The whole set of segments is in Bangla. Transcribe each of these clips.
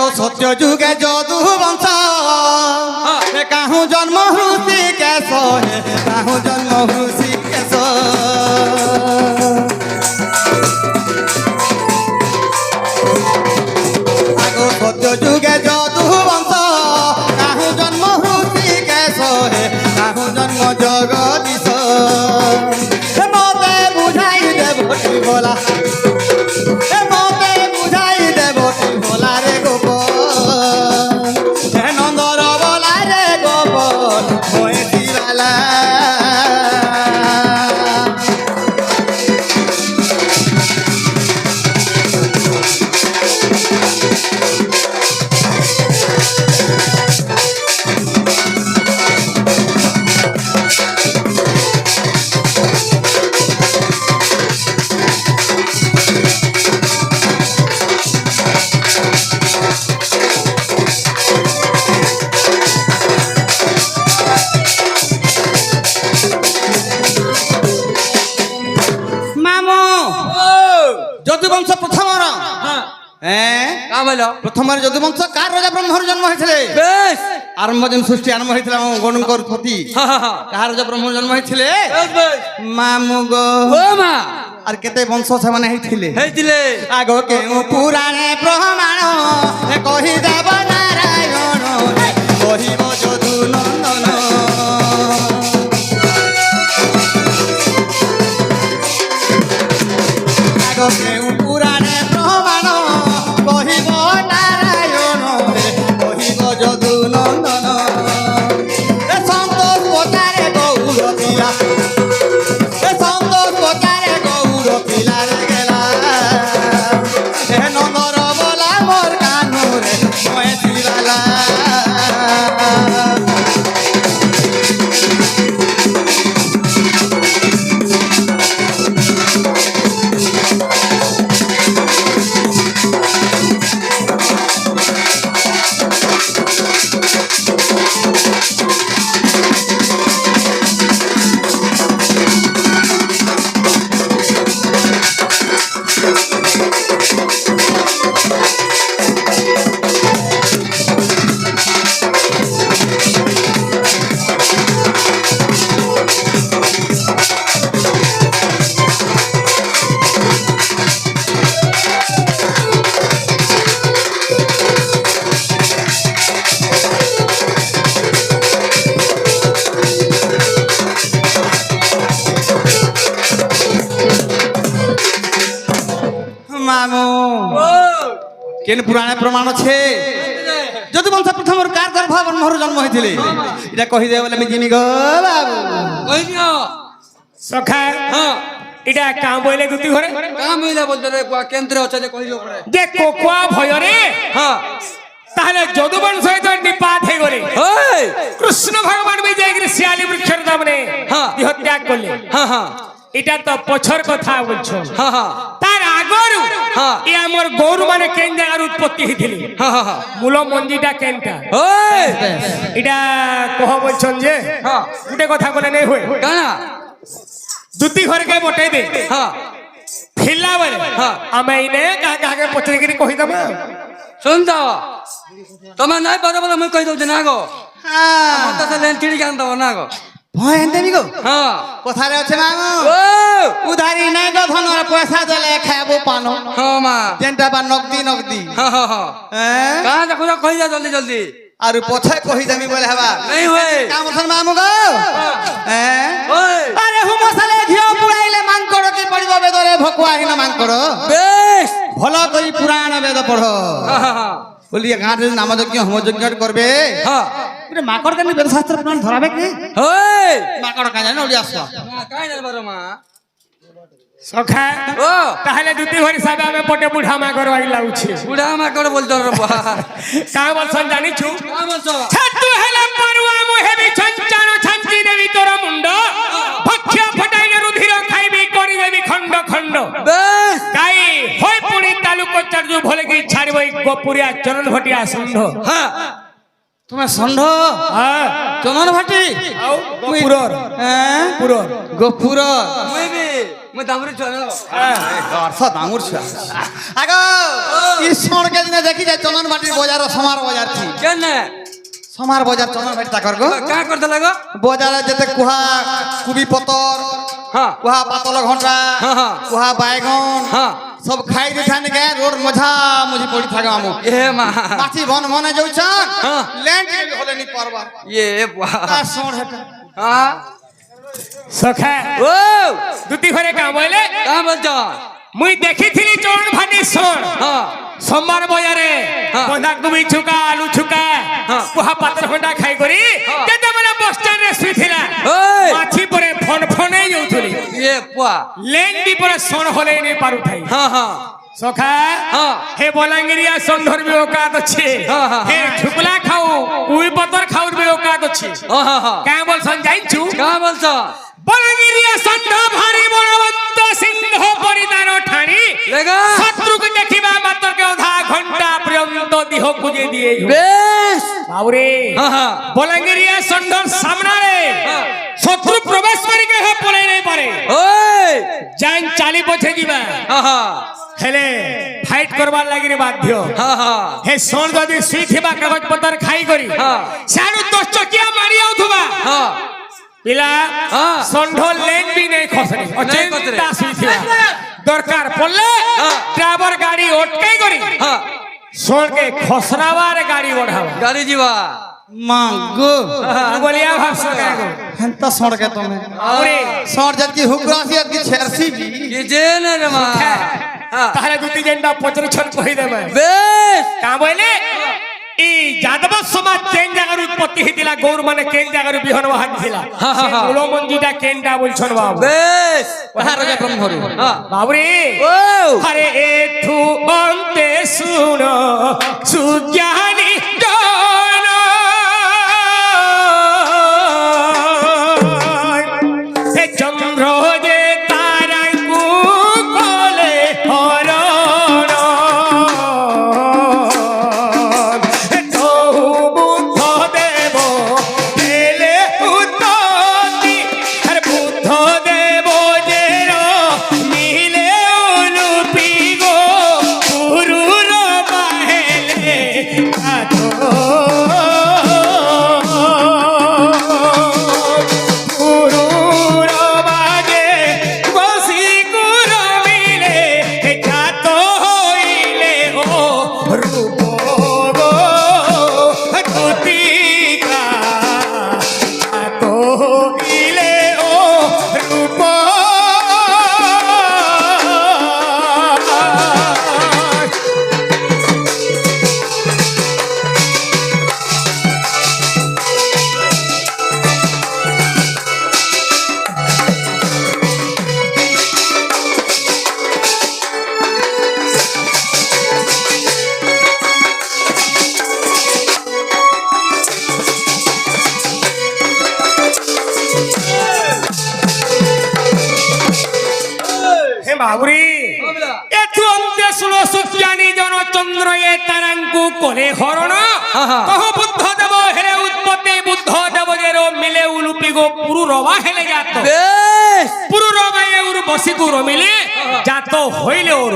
আগো সত্য যুগে যদু বংশ কাহু জন্ম হৃষি কেশ কাহু জন্ম হৃষি কেশ আগো সত্য যুগে যদু বংশ কাহু জন্ম হৃষি কেশ কাহু জন্ম জগদীশ মতে বুঝাই দেব বলা মতে বুঝাই দেব বলা রে গোপন নন্দর বলা রে গোপন হয়েছিলা যদুবংশ প্রথমর প্রথমবার যদুবংশ কার রাজা ব্রহ্মর জন্ম হয়েছিল আরম্ভ যেন সৃষ্টি আরম্ভ হয়েছিল গণঙ্কর পতি কার রাজা ব্রহ্মর জন্ম হয়েছিল মামু গো আর কেতে বংশ সেমানে হয়েছিলে আগ কেউ পুরাণে প্রমাণ কহি দেব নারায়ণ কহিব যদু নন্দন আগ কেউ পুরাণে প্রমাণ কহিব নারায়ণ কহিব যদু নন্দন সন্তোষ পচারে গৌর পিলা সন্তোষ পচারে গৌর পিলার গেলা নন্দর বলা মোর কানুরে ময়েছিলা মামু কেন পুরাণে প্রমাণ আছে যদুবংশ প্রথমর কার গর্ভ ব্রহ্মর জন্ম হয়েছিল এটা কহি দে বলে আমি জিমি গো বাবু কই দিও সখা এটা কাম বইলে গুতি ঘরে কাম হইলা বলতে রে কেন্দ্রে আছে যে কইলো পড়ে যে কোকুয়া ভয়রে তাহলে যদুবংশ হইতো নিপাত হয়ে গলে কৃষ্ণ ভগবান বি যাইকি শিয়ালি বৃক্ষর দামনে দেহত্যাগ করলে এটা তো পছর কথা বলছো তার আগরু এ আমার গৌর মানে কেন জায়গার উৎপত্তি হইছিল মূল মঞ্জিটা কেনটা এটা কহ বলছন যে গোটে কথা বলে নেই হই কানা দুতি ঘরকে বটাই দে ফিরলা বলে আমি ইনে কাকে পছরে কি কই দমা শুন দাও তোমার নাই পারো বলে মই কই দউ না গো আমার তো লেন চিড়ি গান দাও না গো ভয় দেবি গো কোথারে আছে মামু উধারি নাই গো ধনর পয়সা দেলে খাবো পানো মা যেনটা বা নগদি নগদি কাঁ দেখো কই যা জলদি জলদি আর পছে কহি দেমি বলে হবা নাই হই কাম ধন মামু গো আরে হুমসালে ঘিও পুড়াইলে মাংকড় কি পড়িব বেদরে ভকুয়াহীন মাংকড় বেশ ভল কই পুরাণ বেদ পড়ো বলি গাঁ রে নাম যজ্ঞ হোম যজ্ঞ করবে পুরে মাকড় কেন বেদ শাস্ত্র পুরাণ ধরাবে কি হই মাকড় কাঁ জানো ওলি আসো কাই না বারো মা সখা তাহলে দুতি ঘর হিসাবে আমি পটে বুঢ়া মা করবা লাগুছি বুড়া মা করে বলতো রে বাবা কা বলছন জানিছু কা বলছো ছাতু হেলা পরুয়া মুহেবি ছঞ্চাণ ছাঞ্চি দেবি তোর মুন্ড ভক্ষ্য ফটাইলে রুধির খাইবি করি দেবি খণ্ড খণ্ড বেশ কাই হই পুনি তালুক চার্জু ভলে কি ছাড়বই গোপুরিয়া চরণ ভটিয়া ষণ্ড তুমি ষণ্ঢ হ্যাঁ চন্দন ভাটি আও পুরর হ্যাঁ পুরর গোপুর মই দামরে চলো দামুর ছুয়া আগ ঈশ্বরকে দিনে দেখি যায় চন্দন ভাটির বাজার সমার বাজার ছি কেন সমার বাজার চন্দন ভাটি তাকর গো কা করতে লাগো বাজারে যেতে কুহা কুবি পতর হ্যাঁ কুহা পাতল ঘন্টা হ্যাঁ, হ্যাঁ। কুহা বাইগন হ্যাঁ সব খাই দিছানি গে রোড মঝা মুঝি পড়ি থাকে আমু এ মা মাছি বন মনে যাউছন হ্যাঁ। ল্যান্ড হলে নি পারবা এ বাহ তা সোড় হেটা হ্যাঁ সখা ও দুটি ঘরে কাম হইলে কা বলছ মুই দেখিছিলি চরণ ভাটি সর হ্যাঁ সোমবার বাজারে হ্যাঁ। বন্ধাকোবি ছুকা আলু ছুকা হ্যাঁ। কুহা পাতর ঘন্টা খাই করি হ্যাঁ। যেতেবেলে বস স্ট্যান্ডে শুইছিলা ওই মাছি পরে ফোন ফোনে যাউথলি এ পা লেন বি পরে সন হলে নি পারু ঠাই হ্যাঁ হ্যাঁ সখা হ্যাঁ। হে বলাঙ্গিরিয়া সন্ধর বি ওকাত আছে হ্যাঁ, হ্যাঁ, হে ঝুকলা খাও উই পতর খাউর বি ওকাত আছে হ্যাঁ হ্যাঁ কা বলছন যাইছু কা বলছ বলাঙ্গিরিয়া সন্ধ ভারি বলবন্ত সিংহ পরিধান ঠানি লেগা শত্রুকে দেখিবা মাত্রকে অধা ঘন্টা পর্যন্ত দেহ পুজে দিয়ে বেশ বাবুরে হ্যাঁ হ্যাঁ বলাঙ্গিরিয়া সন্ধর সামনারে হ্যাঁ। শত্রু প্রবেশ করিকে হে পলাই নাই পারে ওই জান চালি পছে দিবা হ্যাঁ হ্যাঁ হেলে ফাইট করবার লাগি বাধ্য হ্যাঁ হ্যাঁ হে সোন যদি শুই থিবা কাগজ পত্র খাই করি হ্যাঁ। সানু 10 চকিয়া মারি আউথবা হ্যাঁ পিলা হ্যাঁ। ষণ্ঢ লেন বি নেই খসরে নেই খসরে। অচিন্তা শুই থিবা দরকার পড়লে হ্যাঁ। ড্রাইভার গাড়ি অটকাই করি হ্যাঁ সোনকে খসরাবার গাড়ি বঢ়াবা গাড়ি ଯିବା মা গো বলিয়া ভাবছো কাগো হেনতা সড়কে তুমি আরে সড় যাত কি হুগ্রাসি যাত কি ছেরসি বি কি জেনে রে মা হ্যাঁ তাহলে দুটি জেন্ডা পচর ছন কই দেবে বেশ কা বইলে এই যাদব সমাজ কেন জায়গার উৎপত্তি হইতিলা গৌর মানে কেন জায়গার বিহন বাহান ছিলা হ্যাঁ, হ্যাঁ, হ্যাঁ। মূল মঞ্জিটা কেনটা বলছন বাবু বেশ রাজা ব্রহ্মরু হ্যাঁ বাবুরে ও আরে এঠু অন্তে শুন সুজ্ঞানী জন হে চন্দ্র যে তারাঙ্কু কলে হরণ হে তহু বুদ্ধ দেব পেলে উত্ততি আর বুদ্ধ দেব যে মিলে উলুপি গো পুরুর বাহেলে কাতো পুরুর বাগে বসি কুর মিলে কাত হইলে ও রূপ গো তুতিকা কাত হইলে ও রূপ হে বাবুরি এঠু অন্তে শুলো সুজ্ঞানী জন চন্দ্র এ তারাঙ্কু করে হরণ হ্যাঁ, হ্যাঁ। কহ বুদ্ধ দেব হেলে উৎপত্তি বুদ্ধ দেব যের মিলে উলুপি গো পুরু রবা হেলে যাত বেশ পুরু রবা এ উর বসি গো রমিলে যাত হইলে ওর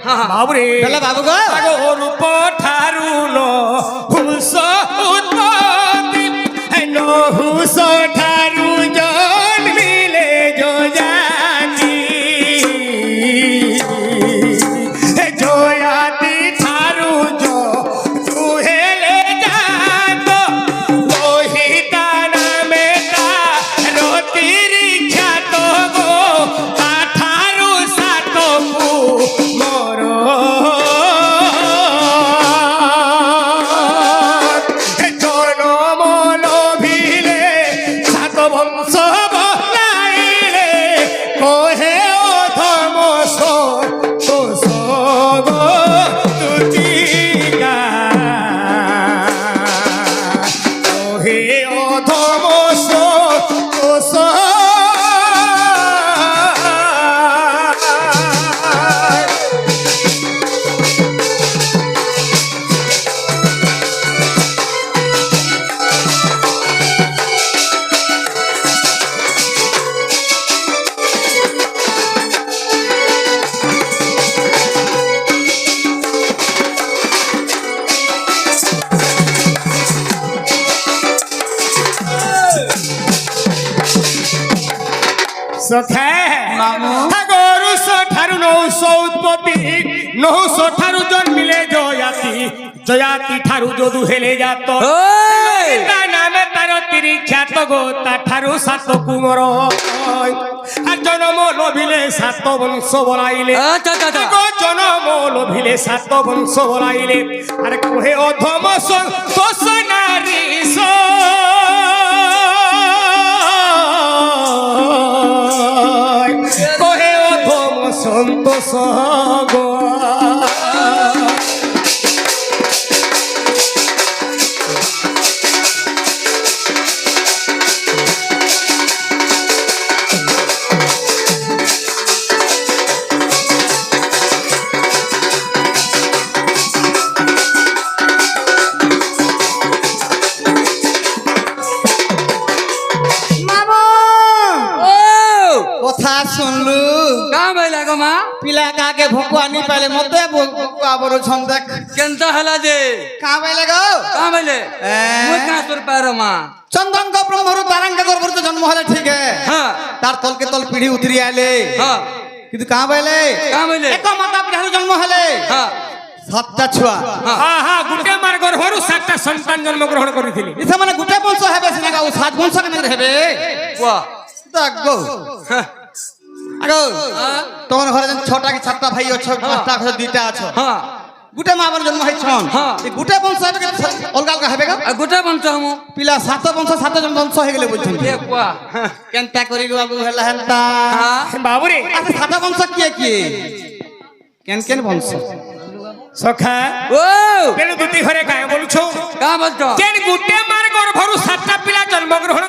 হ্যাঁ, হ্যাঁ। বাবুরে বেলা বাবু গো আগো রূপ ঠারু ন হুস উৎপত্তি হে ন হুস ঠারু জন মিলে যো জাতি হে জয়াতি ঠারু যো তুহেলে জাত লোহিতা নামে তা রতিরি খ্যাত গো ঠারু সাতকু মোর ସଖା ମାମୁଁ। ଗରୁଷ ଠାରୁ ନହୁଷ ଉତ୍ପତ୍ତି ନହୁଷ ଠାରୁ ଜନ୍ମିଲେ ଜୟାତି ଠାରୁ ଯଦୁ ହେଲେ ଜାତ ତା ନାମେ ତାର ତିରିଖ୍ୟାତ ଗো ତା ଠାରୁ ସାତ କୁମର ଜନମ ଲୋଭିଲେ ସାତ ବଂଶ ବଳାଇଲେ ଜନମ ଲୋଭିଲେ ସାତ ବଂଶ ବଳାଇଲେ ଆରେ କୁହେ ଅଧମ ସୋଷ ନାରୀ কহে অধম সন্তোষ গো কথা শুনলু কাম হইলা গো মা পিলা কাকে ভোকু আনি পাইলে মতে ভোকু আবর ছন্দাক কেনতা হলা যে কা পাইলে গো কাম হইলে মুই কাঁ তোর পার মা চন্দ্রঙ্গ ব্রহ্মরু তারাঙ্গ গর্ভরত জন্ম হলে ঠিক হ্যাঁ তার তলকে তল পিঢ়ি উতরি আইলে হ্যাঁ কিন্তু কা পাইলে কাম হইলে এক মাতা পিঢ়ারু জন্ম হলে হ্যাঁ সাতটা ছুয়া হ্যাঁ হ্যাঁ গুটে মার গর্ভরু সাতটা সন্তান জন্মগ্রহণ করিছিলি ইথা মানে গুটে বংশ হেবে সিনা গাও সাত বংশ কেনে হেবে বাহ আগো আগো তোমার ঘরে যেন ছটা কি সাতটা ভাই অছ পাঁচটা ঘরে দুইটা আছো হ্যাঁ গুটে মা জন্ম হইছন হ্যাঁ। এই গুটে বংশ হেবে কি অলগা অলগা হেবে গো গোটা বংশ হমু পিলা সাত বংশ সাত জন বংশ হয়ে গেলে বলছেন এ কুয়া কেনটা করি গো বাবু হেলা হেনতা হ্যাঁ বাবুরে আচ্ছা সাত বংশ কি কেন কেন বংশ সখা ও কেন দুটি ঘরে কায় বলছো কাম বলছো যেন গুটে মার গর্ভরু সাতটা পিলা জন্মগ্রহণ